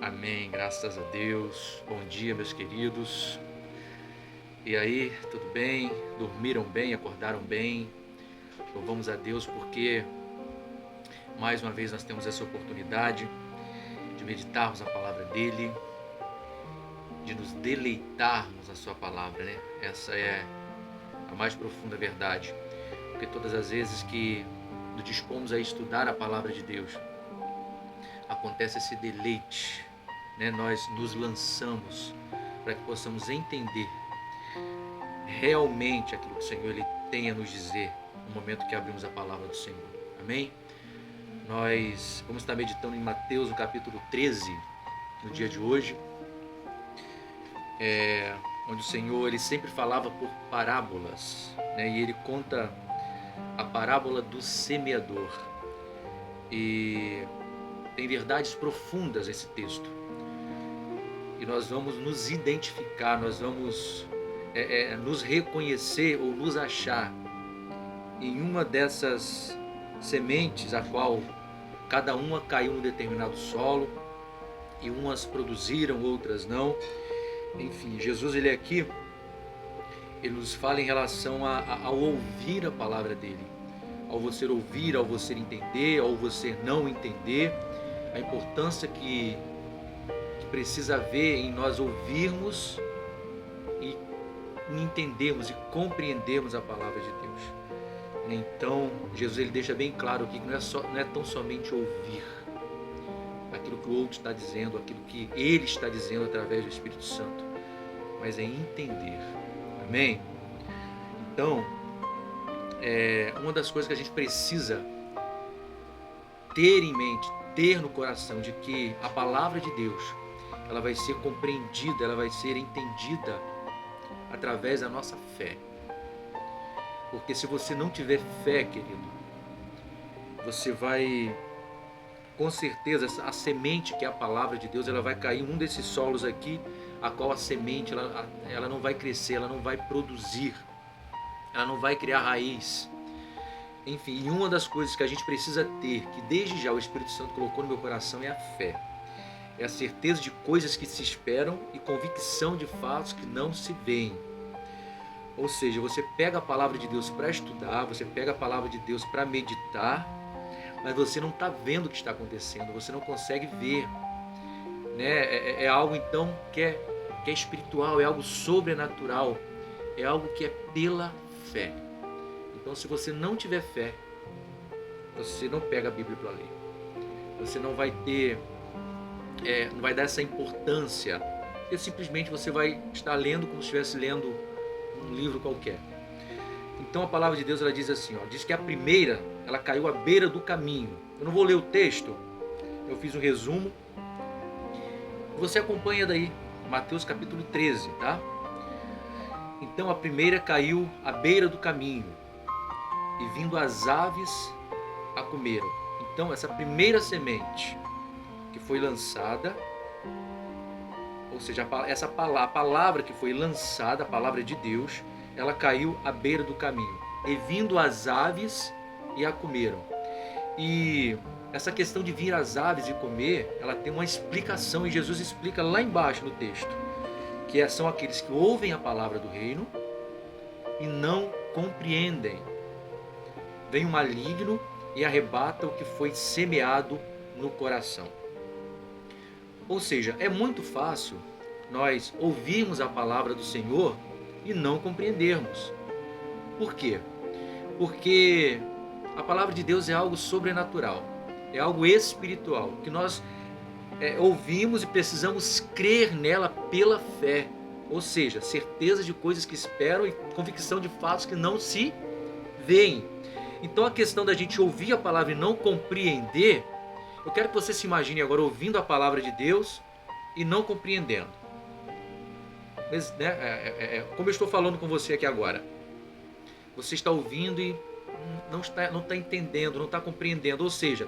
Amém, graças a Deus. Bom dia, meus queridos. E aí, tudo bem? Dormiram bem? Acordaram bem? Louvamos a Deus porque mais uma vez nós temos essa oportunidade de meditarmos a palavra dele, de nos deleitarmos na sua palavra, né? Essa é a mais profunda verdade, porque todas as vezes que nos dispomos a estudar a palavra de Deus, acontece esse deleite, né? Nós nos lançamos para que possamos entender realmente aquilo que o Senhor ele tem a nos dizer no momento que abrimos a palavra do Senhor. Amém? Nós vamos estar meditando em Mateus, no capítulo 13, no dia de hoje, onde o Senhor ele sempre falava por parábolas, né? E ele conta a parábola do semeador. E tem verdades profundas nesse texto. E nós vamos nos identificar, nós vamos nos reconhecer ou nos achar em uma dessas sementes, a qual cada uma caiu num determinado solo, e umas produziram, outras não. Enfim, Jesus ele aqui, ele nos fala em relação ao ouvir a palavra dele, ao você ouvir, ao você entender, ao você não entender, a importância que precisa haver em nós ouvirmos e entendermos e compreendermos a palavra de Deus. Então, Jesus ele deixa bem claro aqui que não é tão somente ouvir aquilo que o outro está dizendo, aquilo que ele está dizendo através do Espírito Santo, mas é entender. Amém? Então, uma das coisas que a gente precisa ter em mente, ter no coração, de que a palavra de Deus ela vai ser compreendida, ela vai ser entendida através da nossa fé. Porque se você não tiver fé, querido, você vai, com certeza, a semente que é a palavra de Deus, ela vai cair em um desses solos aqui, a qual a semente ela não vai crescer, ela não vai produzir, ela não vai criar raiz. Enfim, e uma das coisas que a gente precisa ter, que desde já o Espírito Santo colocou no meu coração, é a fé. É a certeza de coisas que se esperam e convicção de fatos que não se veem. Ou seja, você pega a palavra de Deus para estudar, você pega a palavra de Deus para meditar, mas você não está vendo o que está acontecendo, você não consegue ver, né? É algo então que é espiritual, é algo sobrenatural, é algo que é pela fé. Então, se você não tiver fé, você não pega a Bíblia para ler, você não vai ter, não vai dar essa importância, porque simplesmente você vai estar lendo como se estivesse lendo um livro qualquer. Então a palavra de Deus ela diz assim, diz que a primeira ela caiu à beira do caminho. Eu não vou ler o texto, eu fiz um resumo. Você acompanha daí, Mateus capítulo 13, tá? Então a primeira caiu à beira do caminho, e vindo as aves a comeram. Então essa primeira semente que foi lançada, ou seja, a palavra que foi lançada, a palavra de Deus, ela caiu à beira do caminho. E vindo as aves e a comeram. E essa questão de vir as aves e comer, ela tem uma explicação, e Jesus explica lá embaixo no texto, que são aqueles que ouvem a palavra do reino e não compreendem. Vem o maligno e arrebata o que foi semeado no coração. Ou seja, é muito fácil nós ouvirmos a palavra do Senhor e não compreendermos. Por quê? Porque a palavra de Deus é algo sobrenatural, é algo espiritual, que nós ouvimos e precisamos crer nela pela fé. Ou seja, certeza de coisas que esperam e convicção de fatos que não se veem. Então a questão da gente ouvir a palavra e não compreender, eu quero que você se imagine agora ouvindo a palavra de Deus e não compreendendo. Mas, né, como eu estou falando com você aqui agora, você está ouvindo e não está entendendo, não está compreendendo. Ou seja,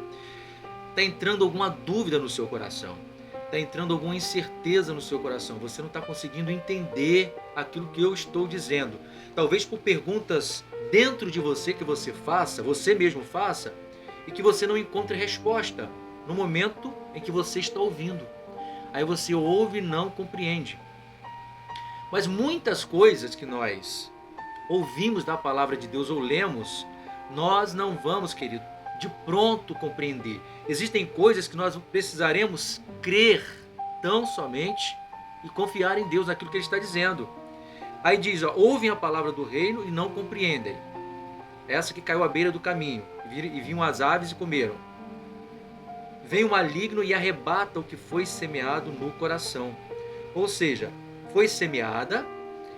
está entrando alguma dúvida no seu coração, está entrando alguma incerteza no seu coração. Você não está conseguindo entender aquilo que eu estou dizendo. Talvez por perguntas dentro de você que você mesmo faça, e que você não encontre resposta no momento em que você está ouvindo. Aí você ouve e não compreende. Mas muitas coisas que nós ouvimos da palavra de Deus ou lemos, nós não vamos, querido, de pronto compreender. Existem coisas que nós precisaremos crer tão somente e confiar em Deus, naquilo que Ele está dizendo. Aí diz, ó, ouvem a palavra do reino e não compreendem. Essa que caiu à beira do caminho, e vinham as aves e comeram. Vem o maligno e arrebata o que foi semeado no coração. Ou seja, foi semeada,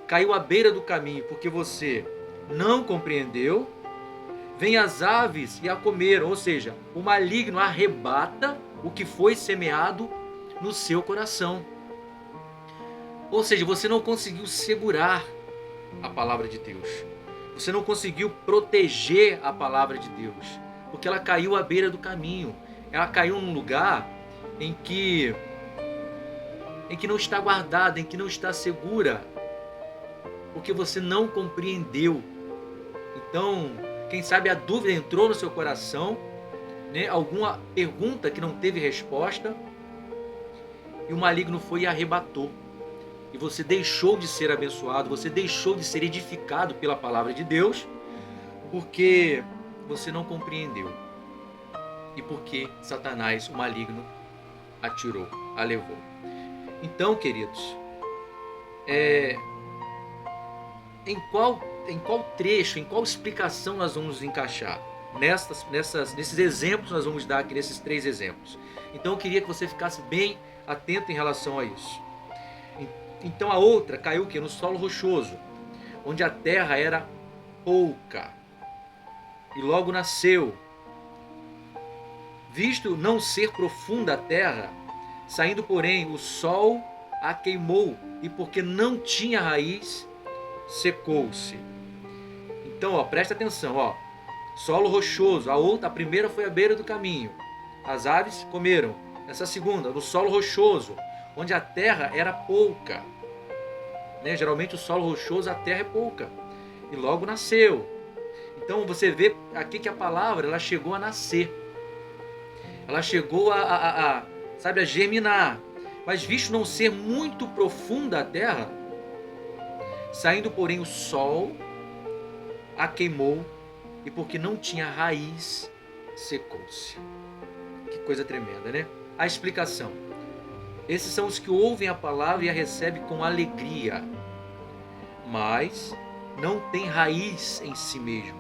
caiu à beira do caminho porque você não compreendeu, vem as aves e a comeram. Ou seja, o maligno arrebata o que foi semeado no seu coração. Ou seja, você não conseguiu segurar a palavra de Deus. Você não conseguiu proteger a palavra de Deus, porque ela caiu à beira do caminho. Ela caiu num lugar em que não está guardada, em que não está segura, porque você não compreendeu. Então, quem sabe a dúvida entrou no seu coração, né? Alguma pergunta que não teve resposta, e o maligno foi e arrebatou. E você deixou de ser abençoado, você deixou de ser edificado pela palavra de Deus, porque você não compreendeu. E porque Satanás, o maligno, a levou. Então, queridos, em qual trecho, em qual explicação nós vamos encaixar? Nesses exemplos nós vamos dar aqui, nesses 3 exemplos. Então eu queria que você ficasse bem atento em relação a isso. Então a outra caiu o quê? No solo rochoso, onde a terra era pouca, e logo nasceu. Visto não ser profunda a terra, saindo porém o sol a queimou, e porque não tinha raiz, secou-se. Então, ó, presta atenção, ó. Solo rochoso, a primeira foi à beira do caminho, as aves comeram. Essa segunda, no solo rochoso, onde a terra era pouca, né? Geralmente o solo rochoso, a terra é pouca, e logo nasceu. Então você vê aqui que a palavra, ela chegou a nascer, ela chegou a germinar. Mas visto não ser muito profunda a terra, saindo porém o sol a queimou, e porque não tinha raiz, secou-se. Que coisa tremenda, né? A explicação: esses são os que ouvem a palavra e a recebem com alegria, mas não têm raiz em si mesmo,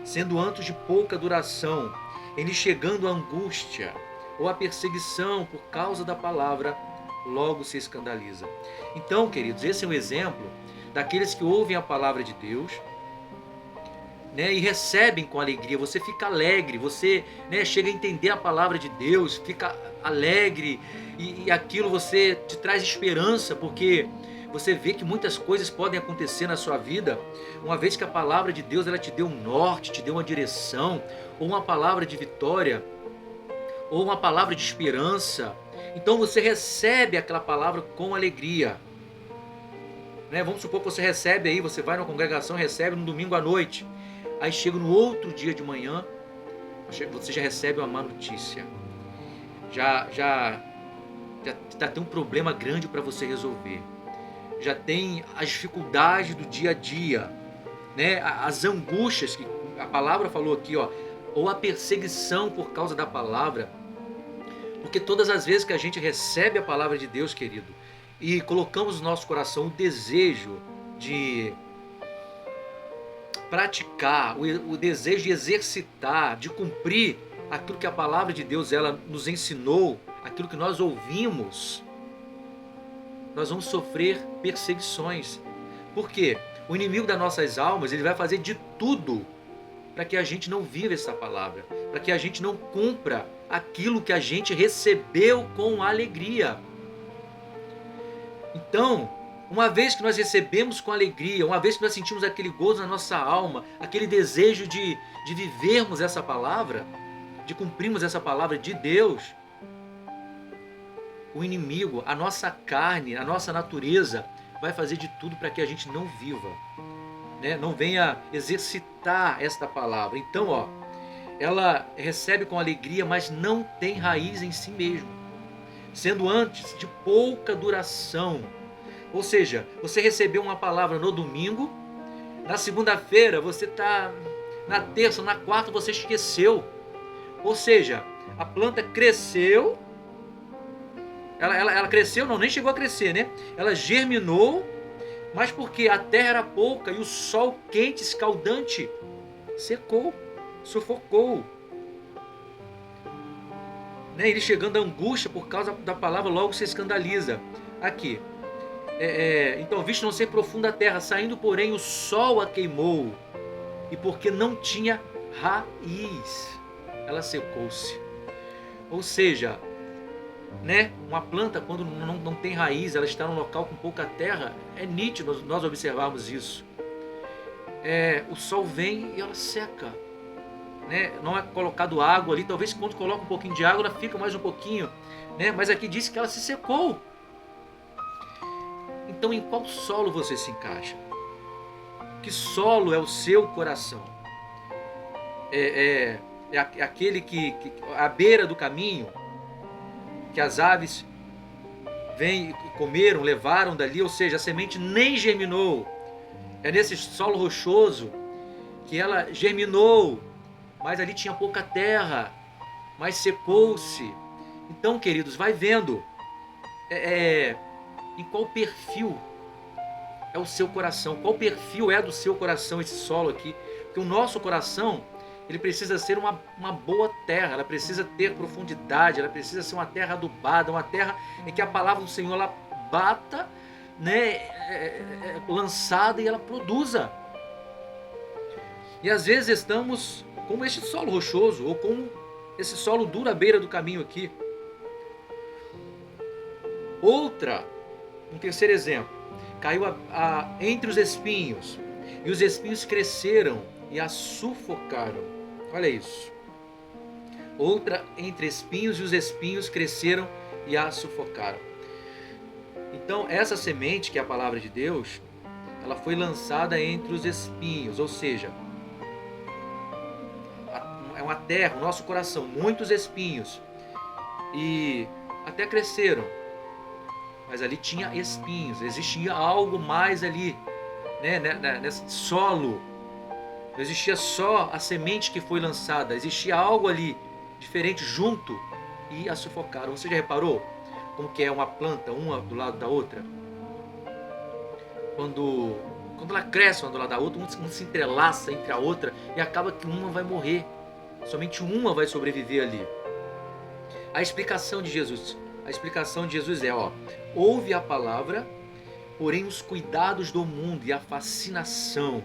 sendo antes de pouca duração, em lhe chegando a angústia ou a perseguição por causa da palavra, logo se escandaliza. Então, queridos, esse é um exemplo daqueles que ouvem a palavra de Deus, né, e recebem com alegria. Você fica alegre, você, né, chega a entender a palavra de Deus, fica alegre, e aquilo você te traz esperança, porque você vê que muitas coisas podem acontecer na sua vida, uma vez que a palavra de Deus, ela te deu um norte, te deu uma direção, ou uma palavra de vitória, ou uma palavra de esperança. Então você recebe aquela palavra com alegria, né? Vamos supor que você recebe aí, você vai na congregação, recebe no domingo à noite, aí chega no outro dia de manhã, você já recebe uma má notícia, já tem um problema grande para você resolver, já tem as dificuldades do dia a dia, né? As angústias que a palavra falou aqui, ó, ou a perseguição por causa da palavra. Porque todas as vezes que a gente recebe a palavra de Deus, querido, e colocamos no nosso coração o desejo de praticar, o desejo de exercitar, de cumprir aquilo que a palavra de Deus, ela nos ensinou, aquilo que nós ouvimos, nós vamos sofrer perseguições. Por quê? O inimigo das nossas almas, ele vai fazer de tudo para que a gente não viva essa palavra, para que a gente não cumpra aquilo que a gente recebeu com alegria. Então, uma vez que nós recebemos com alegria, uma vez que nós sentimos aquele gozo na nossa alma, aquele desejo de vivermos essa palavra, de cumprirmos essa palavra de Deus, o inimigo, a nossa carne, a nossa natureza, vai fazer de tudo para que a gente não viva, né? Não venha exercitar esta palavra. Então, ó, ela recebe com alegria, mas não tem raiz em si mesmo. sendo antes de pouca duração. Ou seja, você recebeu uma palavra no domingo, na segunda-feira você está, na terça, na quarta você esqueceu. Ou seja, a planta cresceu, ela cresceu, não, nem chegou a crescer, né? Ela germinou, mas porque a terra era pouca e o sol quente, escaldante, secou, sufocou. Né? Ele chegando à angústia por causa da palavra, logo se escandaliza. Aqui, então, visto não ser profunda a terra, saindo porém o sol a queimou, e porque não tinha raiz, ela secou-se. Ou seja, né, uma planta quando não tem raiz, ela está num local com pouca terra, é nítido nós observarmos isso. O sol vem e ela seca. Né? Não é colocado água ali, talvez quando coloca um pouquinho de água ela fica mais um pouquinho, né? Mas aqui diz que ela se secou. Então, em qual solo você se encaixa? Que solo é o seu coração? É aquele que à beira do caminho, que as aves vêm e comeram, levaram dali, ou seja, a semente nem germinou. É nesse solo rochoso que ela germinou, mas ali tinha pouca terra, mas secou-se. Então, queridos, vai vendo em qual perfil é o seu coração, qual perfil é do seu coração esse solo aqui. Porque o nosso coração, ele precisa ser uma boa terra, ela precisa ter profundidade, ela precisa ser uma terra adubada, uma terra em que a palavra do Senhor ela bata, né, lançada e ela produza. E às vezes estamos como este solo rochoso, ou como esse solo duro à beira do caminho aqui. Um terceiro exemplo, caiu entre os espinhos, e os espinhos cresceram e a sufocaram. Olha isso. Outra entre espinhos, e os espinhos cresceram e a sufocaram. Então, essa semente, que é a palavra de Deus, ela foi lançada entre os espinhos, ou seja, é uma terra, o nosso coração, muitos espinhos, e até cresceram, mas ali tinha espinhos, existia algo mais ali, né, nesse solo. Não existia só a semente que foi lançada, existia algo ali diferente junto, e a sufocaram. Você já reparou como que é uma planta, uma do lado da outra? Quando ela cresce uma do lado da outra, um se entrelaça entre a outra, e acaba que uma vai morrer. Somente uma vai sobreviver ali. A explicação de Jesus ouve a palavra, porém os cuidados do mundo e a fascinação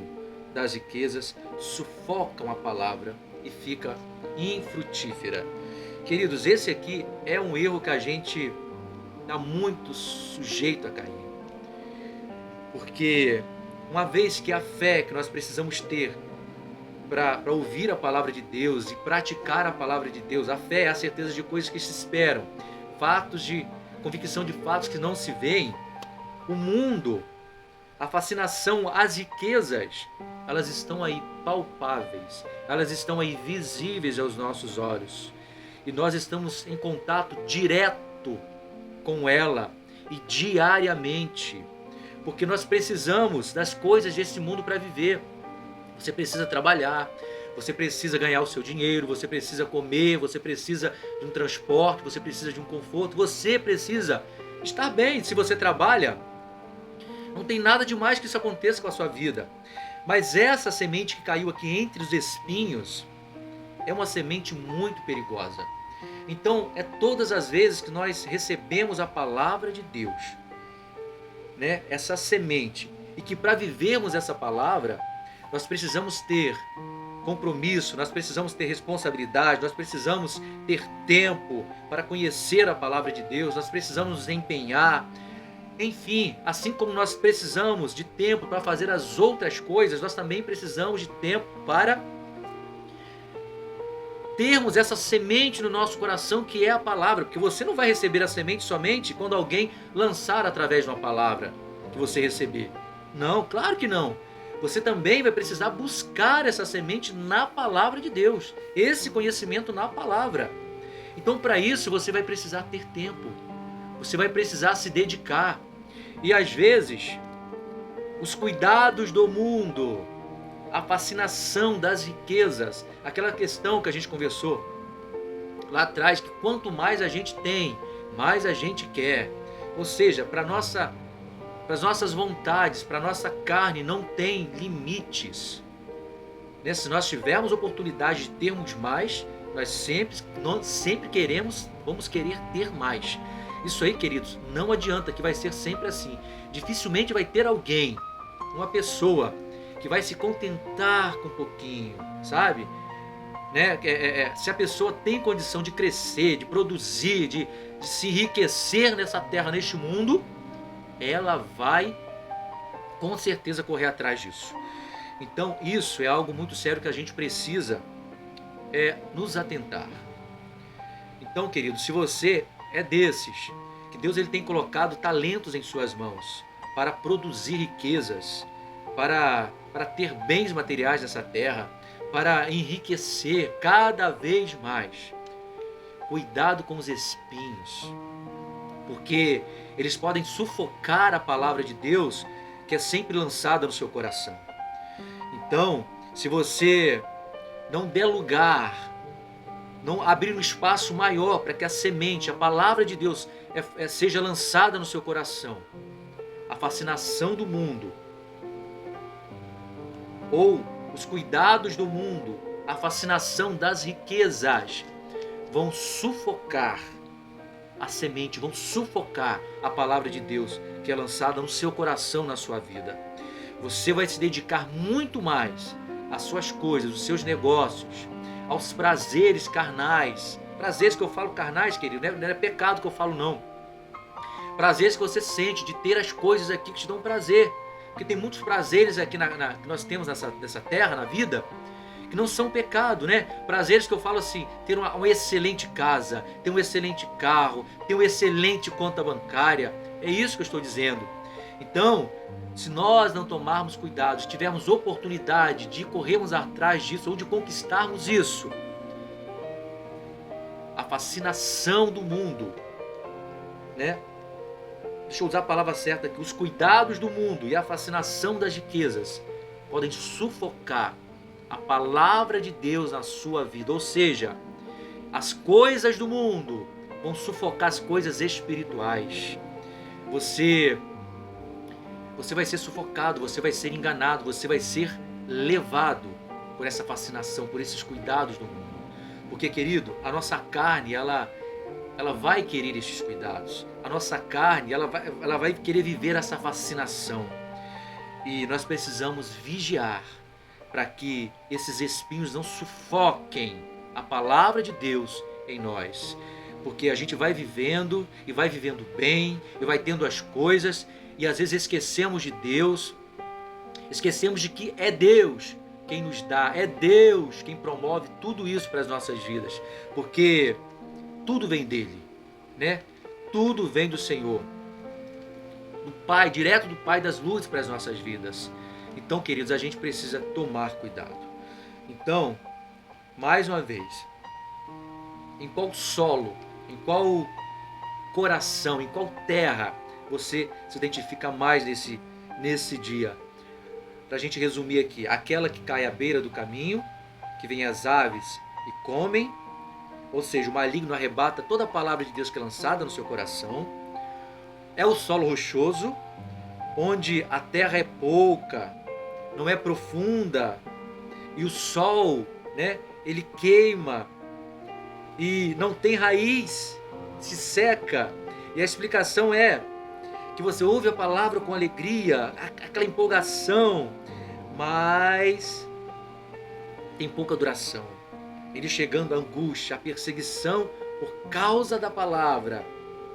das riquezas sufocam a palavra e fica infrutífera. Queridos, esse aqui é um erro que a gente está muito sujeito a cair. Porque uma vez que a fé que nós precisamos ter para ouvir a palavra de Deus e praticar a palavra de Deus, a fé é a certeza de coisas que se esperam, convicção de fatos que não se veem. O mundo, a fascinação, as riquezas, elas estão aí palpáveis, elas estão aí visíveis aos nossos olhos, e nós estamos em contato direto com ela e diariamente, porque nós precisamos das coisas desse mundo para viver. Você precisa trabalhar, você precisa ganhar o seu dinheiro, você precisa comer, você precisa de um transporte, você precisa de um conforto, você precisa estar bem. Se você trabalha, não tem nada de mais que isso aconteça com a sua vida. Mas essa semente que caiu aqui entre os espinhos é uma semente muito perigosa. Então, é todas as vezes que nós recebemos a palavra de Deus, né, essa semente, e que para vivermos essa palavra, nós precisamos ter compromisso, nós precisamos ter responsabilidade, nós precisamos ter tempo para conhecer a palavra de Deus, nós precisamos nos empenhar. Enfim, assim como nós precisamos de tempo para fazer as outras coisas, nós também precisamos de tempo para termos essa semente no nosso coração, que é a palavra. Porque você não vai receber a semente somente quando alguém lançar através de uma palavra que você receber. Não, claro que não. Você também vai precisar buscar essa semente na palavra de Deus, esse conhecimento na palavra. Então, para isso, você vai precisar ter tempo. Você vai precisar se dedicar. E às vezes, os cuidados do mundo, a fascinação das riquezas, aquela questão que a gente conversou lá atrás, que quanto mais a gente tem, mais a gente quer. Ou seja, para as nossas vontades, para a nossa carne não tem limites. Né? Se nós tivermos oportunidade de termos mais, nós sempre vamos querer ter mais. Isso aí, queridos, não adianta, que vai ser sempre assim. Dificilmente vai ter alguém, uma pessoa, que vai se contentar com um pouquinho, sabe? Né? Se a pessoa tem condição de crescer, de produzir, de se enriquecer nessa terra, neste mundo, ela vai com certeza correr atrás disso. Então isso é algo muito sério que a gente precisa nos atentar. Então, querido, se você é desses, que Deus ele tem colocado talentos em suas mãos para produzir riquezas, para ter bens materiais nessa terra, para enriquecer cada vez mais, cuidado com os espinhos, porque eles podem sufocar a palavra de Deus que é sempre lançada no seu coração. Então, se você não der lugar, não abrir um espaço maior para que a semente, a palavra de Deus seja lançada no seu coração, a fascinação do mundo, ou os cuidados do mundo, a fascinação das riquezas, vão sufocar a semente, vão sufocar a palavra de Deus que é lançada no seu coração, na sua vida. Você vai se dedicar muito mais às suas coisas, aos seus negócios, aos prazeres carnais. Prazeres que eu falo carnais, querido, não é pecado que eu falo, não. Prazeres que você sente de ter as coisas aqui que te dão prazer. Porque tem muitos prazeres aqui que nós temos nessa terra, na vida, que não são pecado, né? Prazeres que eu falo assim, ter uma excelente casa, ter um excelente carro, ter uma excelente conta bancária. É isso que eu estou dizendo. Então, se nós não tomarmos cuidado, se tivermos oportunidade de corrermos atrás disso ou de conquistarmos isso, a fascinação do mundo, né? Deixa eu usar a palavra certa aqui, os cuidados do mundo e a fascinação das riquezas podem sufocar a palavra de Deus na sua vida. Ou seja, as coisas do mundo vão sufocar as coisas espirituais. Você vai ser sufocado, você vai ser enganado, você vai ser levado por essa fascinação, por esses cuidados do mundo. Porque, querido, a nossa carne, ela vai querer estes cuidados. A nossa carne, ela vai querer viver essa fascinação. E nós precisamos vigiar para que esses espinhos não sufoquem a palavra de Deus em nós. Porque a gente vai vivendo e vai vivendo bem e vai tendo as coisas e às vezes esquecemos de Deus, esquecemos de que é Deus quem nos dá, é Deus quem promove tudo isso para as nossas vidas. Porque tudo vem dele, né? Tudo vem do Senhor, do Pai, direto do Pai das luzes para as nossas vidas. Então, queridos, a gente precisa tomar cuidado. Então, mais uma vez, em qual solo, em qual coração, em qual terra você se identifica mais nesse dia? Para a gente resumir aqui, aquela que cai à beira do caminho, que vem as aves e comem, ou seja, o maligno arrebata toda a palavra de Deus que é lançada no seu coração. É o solo rochoso, onde a terra é pouca, não é profunda, e o sol, né, ele queima e não tem raiz, se seca. E a explicação é que você ouve a palavra com alegria, aquela empolgação, mas tem pouca duração. Ele chegando a angústia, a perseguição por causa da palavra,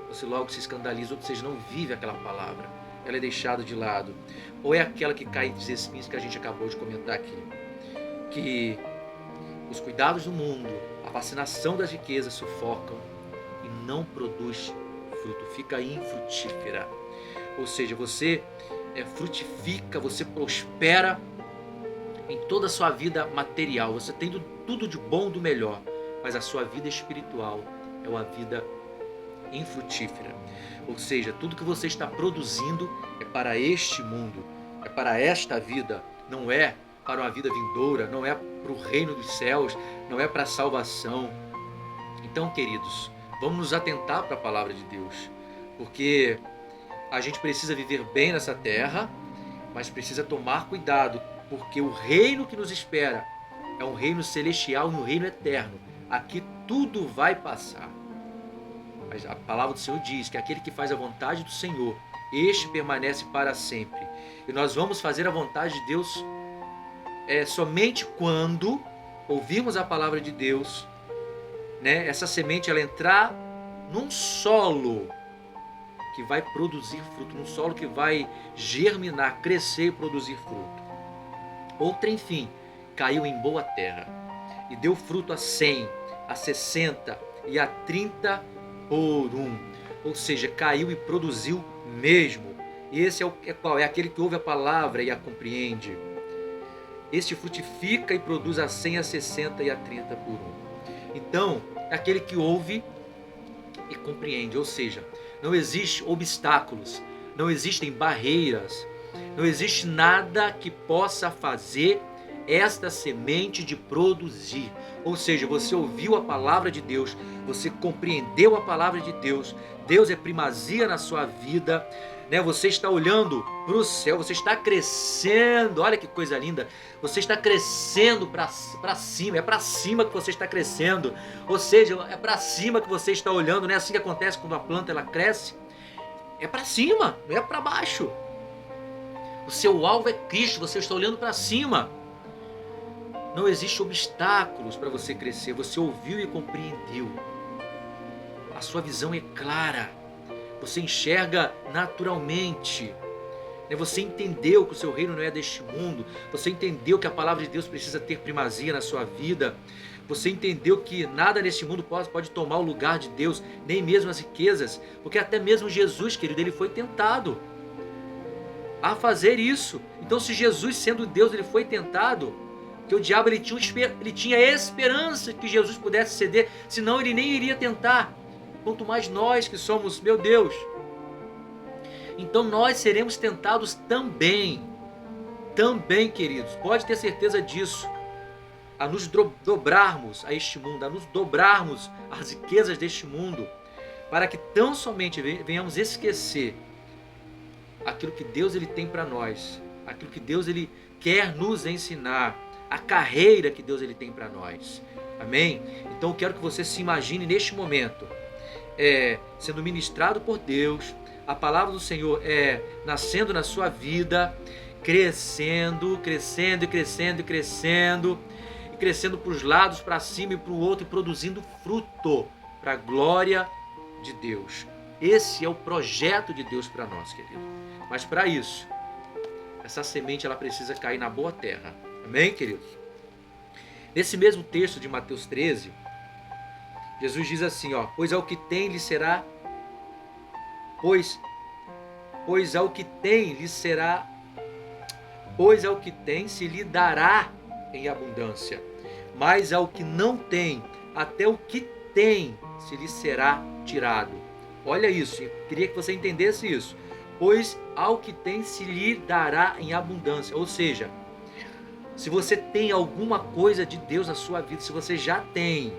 você logo se escandaliza, ou seja, não vive aquela palavra, ela é deixada de lado. Ou é aquela que cai dos espinhos que a gente acabou de comentar aqui, que os cuidados do mundo, a fascinação das riquezas sufocam e não produz fruto, fica infrutífera. Ou seja, você frutifica, você prospera em toda a sua vida material, você tendo tudo de bom, do melhor, mas a sua vida espiritual é uma vida infrutífera. Ou seja, tudo que você está produzindo é para este mundo, é para esta vida, não é para uma vida vindoura, não é para o reino dos céus, não é para a salvação. Então, queridos, vamos nos atentar para a palavra de Deus, porque a gente precisa viver bem nessa terra, mas precisa tomar cuidado, porque o reino que nos espera é um reino celestial e um reino eterno. Aqui tudo vai passar. Mas a palavra do Senhor diz que aquele que faz a vontade do Senhor, este permanece para sempre. E nós vamos fazer a vontade de Deus somente quando ouvirmos a palavra de Deus, né? Essa semente ela entrar num solo que vai produzir fruto, num solo que vai germinar, crescer e produzir fruto. Outra, enfim, caiu em boa terra e deu fruto a 100, a 60 e a 30 por um. Ou seja, caiu e produziu mesmo. E esse é qual? É aquele que ouve a palavra e a compreende. Este frutifica e produz a 100, a 60 e a 30 por um. Então, é aquele que ouve e compreende. Ou seja, não existem obstáculos, não existem barreiras, não existe nada que possa fazer esta semente de produzir. Ou seja, você ouviu a palavra de Deus, você compreendeu a palavra de Deus, Deus é primazia na sua vida, né? Você está olhando para o céu, você está crescendo, olha que coisa linda, você está crescendo para cima, é para cima que você está crescendo, ou seja, é para cima que você está olhando, não é assim que acontece quando a planta ela cresce, é para cima, não é para baixo. O seu alvo é Cristo, você está olhando para cima. Não existe obstáculos para você crescer. Você ouviu e compreendeu. A sua visão é clara. Você enxerga naturalmente. Você entendeu que o seu reino não é deste mundo. Você entendeu que a palavra de Deus precisa ter primazia na sua vida. Você entendeu que nada neste mundo pode tomar o lugar de Deus, nem mesmo as riquezas. Porque até mesmo Jesus, querido, ele foi tentado a fazer isso. Então, se Jesus, sendo Deus, ele foi tentado, que o diabo ele tinha esperança que Jesus pudesse ceder, senão ele nem iria tentar. Quanto mais nós que somos, meu Deus. Então nós seremos tentados também, queridos, pode ter certeza disso, a nos dobrarmos a este mundo, a nos dobrarmos às riquezas deste mundo, para que tão somente venhamos esquecer aquilo que Deus ele tem para nós, aquilo que Deus ele quer nos ensinar, a carreira que Deus ele tem para nós. Amém? Então eu quero que você se imagine neste momento sendo ministrado por Deus, a palavra do Senhor nascendo na sua vida, crescendo, crescendo e crescendo e crescendo, e crescendo para os lados, para cima e para o outro, e produzindo fruto para a glória de Deus. Esse é o projeto de Deus para nós, querido. Mas para isso, essa semente ela precisa cair na boa terra. Amém, queridos? Nesse mesmo texto de Mateus 13, Jesus diz assim, pois ao que tem lhe será, pois ao que tem se lhe dará em abundância, mas ao que não tem, até o que tem se lhe será tirado. Olha isso, eu queria que você entendesse isso. Pois ao que tem se lhe dará em abundância, ou seja, se você tem alguma coisa de Deus na sua vida, se você já tem,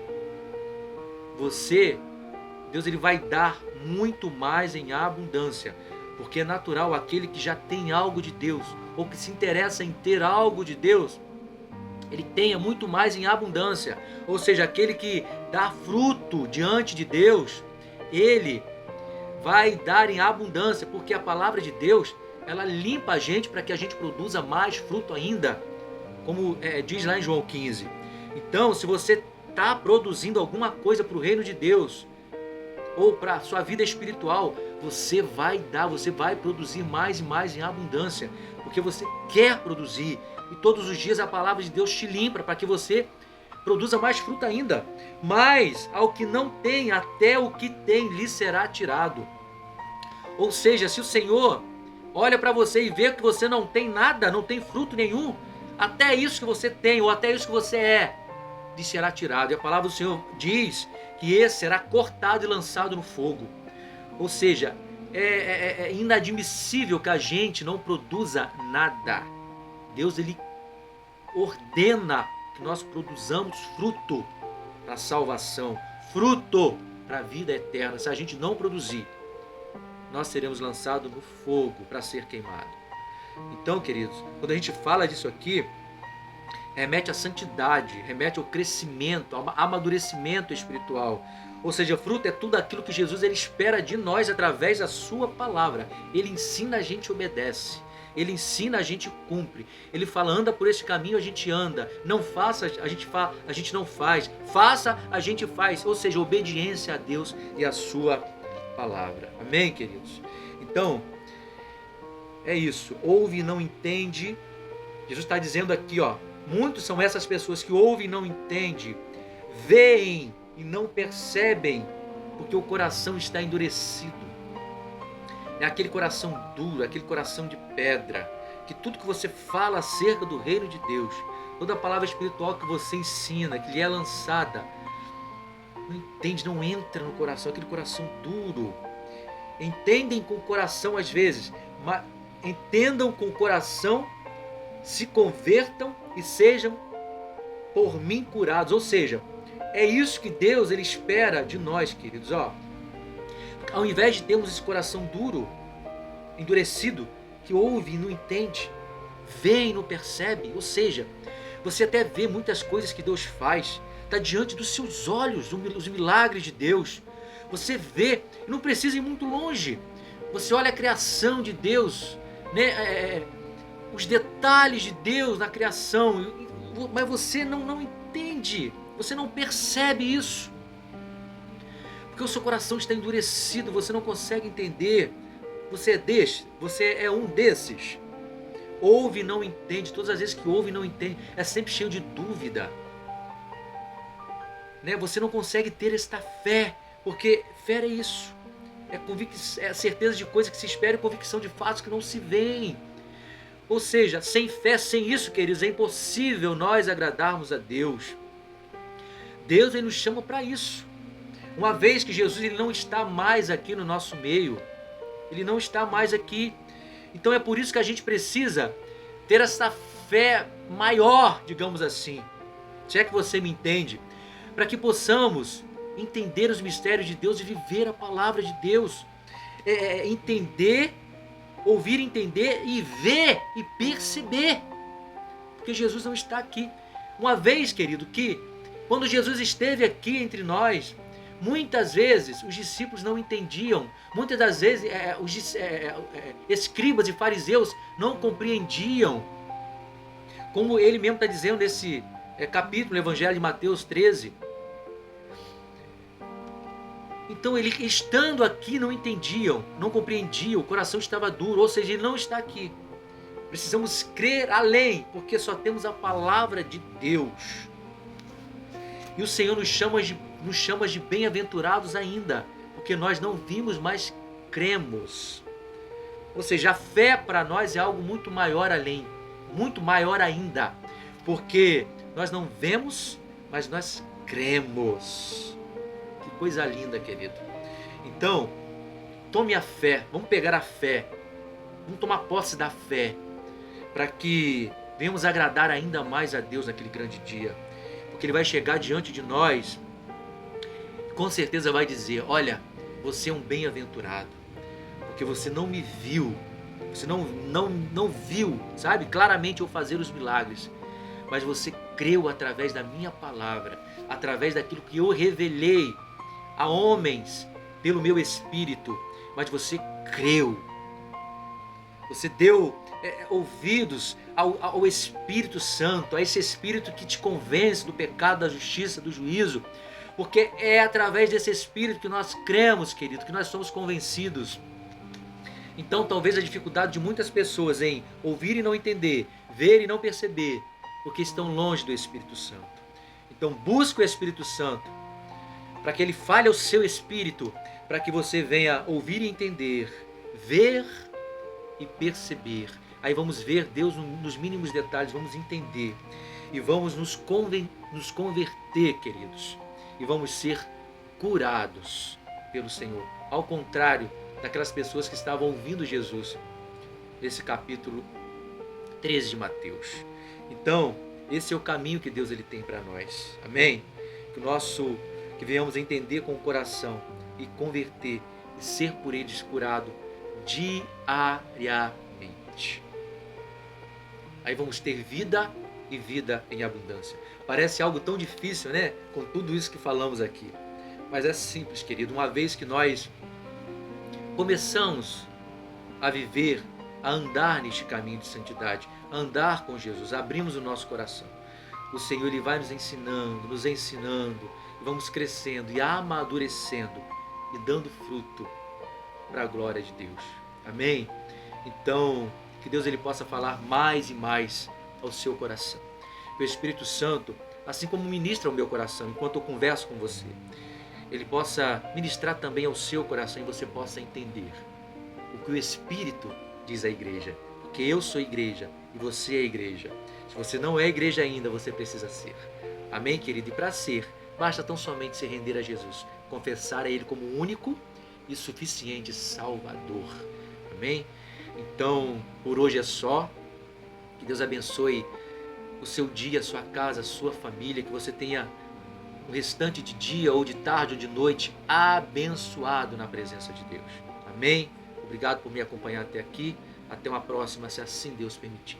Deus ele vai dar muito mais em abundância, porque é natural aquele que já tem algo de Deus, ou que se interessa em ter algo de Deus, ele tenha muito mais em abundância, ou seja, aquele que dá fruto diante de Deus, ele vai dar em abundância, porque a palavra de Deus, ela limpa a gente para que a gente produza mais fruto ainda, como diz lá em João 15. Então, se você está produzindo alguma coisa para o reino de Deus, ou para a sua vida espiritual, você vai produzir mais e mais em abundância, porque você quer produzir, e todos os dias a palavra de Deus te limpa para que você produza mais fruto ainda. Mas ao que não tem, até o que tem lhe será tirado. Ou seja, se o Senhor olha para você e vê que você não tem nada, não tem fruto nenhum, até isso que você tem, ou até isso que você lhe será tirado. E a palavra do Senhor diz que esse será cortado e lançado no fogo. Ou seja, é inadmissível que a gente não produza nada. Deus, ele ordena que nós produzamos fruto para a salvação, fruto para a vida eterna. Se a gente não produzir, nós seremos lançados no fogo para ser queimado. Então, queridos, quando a gente fala disso aqui, remete à santidade, remete ao crescimento, ao amadurecimento espiritual. Ou seja, fruto é tudo aquilo que Jesus ele espera de nós através da sua palavra. Ele ensina, a gente obedece. Ele ensina, a gente cumpre. Ele fala, anda por esse caminho, a gente anda. Não faça, a gente não faz. Faça, a gente faz. Ou seja, obediência a Deus e a sua palavra. Amém, queridos? Então, é isso. Ouve e não entende. Jesus está dizendo aqui, ó, muitos são essas pessoas que ouvem e não entendem, veem e não percebem, porque o coração está endurecido. É aquele coração duro, aquele coração de pedra, que tudo que você fala acerca do reino de Deus, toda palavra espiritual que você ensina, que lhe é lançada, não entende, não entra no coração, aquele coração duro. Entendem com o coração às vezes, mas entendam com o coração, se convertam e sejam por mim curados. Ou seja, é isso que Deus ele espera de nós, queridos. Ó, ao invés de termos esse coração duro, endurecido, que ouve e não entende, vê e não percebe, ou seja, você até vê muitas coisas que Deus faz, está diante dos seus olhos, os milagres de Deus. Você vê, não precisa ir muito longe. Você olha a criação de Deus, né? Os detalhes de Deus na criação, mas você não entende, você não percebe isso. Porque o seu coração está endurecido, você não consegue entender. Você é um desses. Ouve e não entende. Todas as vezes que ouve e não entende, é sempre cheio de dúvida. Né? Você não consegue ter esta fé, porque fé é isso. É certeza de coisas que se espera e convicção de fatos que não se veem. Ou seja, sem fé, sem isso, queridos, é impossível nós agradarmos a Deus. Deus ele nos chama para isso. Uma vez que Jesus ele não está mais aqui no nosso meio, ele não está mais aqui. Então é por isso que a gente precisa ter essa fé maior, digamos assim. Se é que você me entende, para que possamos entender os mistérios de Deus e viver a palavra de Deus. Entender, ouvir, entender e ver e perceber. Porque Jesus não está aqui. Uma vez, querido, que quando Jesus esteve aqui entre nós, muitas vezes os discípulos não entendiam, muitas das vezes os escribas e fariseus não compreendiam, como ele mesmo está dizendo nesse capítulo, Evangelho de Mateus 13. Então ele estando aqui não entendiam, não compreendiam, o coração estava duro, ou seja, ele não está aqui. Precisamos crer além, porque só temos a palavra de Deus. E o Senhor nos chama de bem-aventurados ainda, porque nós não vimos, mas cremos. Ou seja, a fé para nós é algo muito maior além, muito maior ainda, porque nós não vemos, mas nós cremos. Que coisa linda, querido. Então, tome a fé, vamos pegar a fé, vamos tomar posse da fé, para que venhamos agradar ainda mais a Deus naquele grande dia. Porque Ele vai chegar diante de nós, com certeza vai dizer, olha, você é um bem-aventurado, porque você não me viu, você não viu, sabe, claramente eu fazer os milagres, mas você creu através da minha palavra, através daquilo que eu revelei a homens pelo meu Espírito, mas você creu, você deu ouvidos ao Espírito Santo, a esse Espírito que te convence do pecado, da justiça, do juízo, porque é através desse Espírito que nós cremos, querido, que nós somos convencidos. Então talvez a dificuldade de muitas pessoas em ouvir e não entender, ver e não perceber, porque estão longe do Espírito Santo. Então busque o Espírito Santo, para que Ele fale ao seu espírito, para que você venha ouvir e entender, ver e perceber. Aí vamos ver Deus nos mínimos detalhes, vamos entender e vamos nos converter, queridos, e vamos ser curados pelo Senhor. Ao contrário daquelas pessoas que estavam ouvindo Jesus, nesse capítulo 13 de Mateus. Então, esse é o caminho que Deus ele tem para nós. Amém? Que venhamos a entender com o coração e converter e ser por eles curado diariamente. Aí vamos ter vida e vida em abundância. Parece algo tão difícil, né? Com tudo isso que falamos aqui. Mas é simples, querido. Uma vez que nós começamos a viver, a andar neste caminho de santidade, a andar com Jesus, abrimos o nosso coração, o Senhor ele vai nos ensinando, e vamos crescendo e amadurecendo e dando fruto para a glória de Deus. Amém? Então, que Deus ele possa falar mais e mais ao seu coração. Que o Espírito Santo, assim como ministra ao meu coração enquanto eu converso com você, ele possa ministrar também ao seu coração e você possa entender o que o Espírito diz à igreja. Porque eu sou igreja e você é igreja. Se você não é igreja ainda, você precisa ser. Amém, querido? E para ser, basta tão somente se render a Jesus, confessar a Ele como único e suficiente Salvador. Amém? Então, por hoje é só. Que Deus abençoe o seu dia, a sua casa, a sua família. Que você tenha um restante de dia, ou de tarde, ou de noite, abençoado na presença de Deus. Amém? Obrigado por me acompanhar até aqui. Até uma próxima, se assim Deus permitir.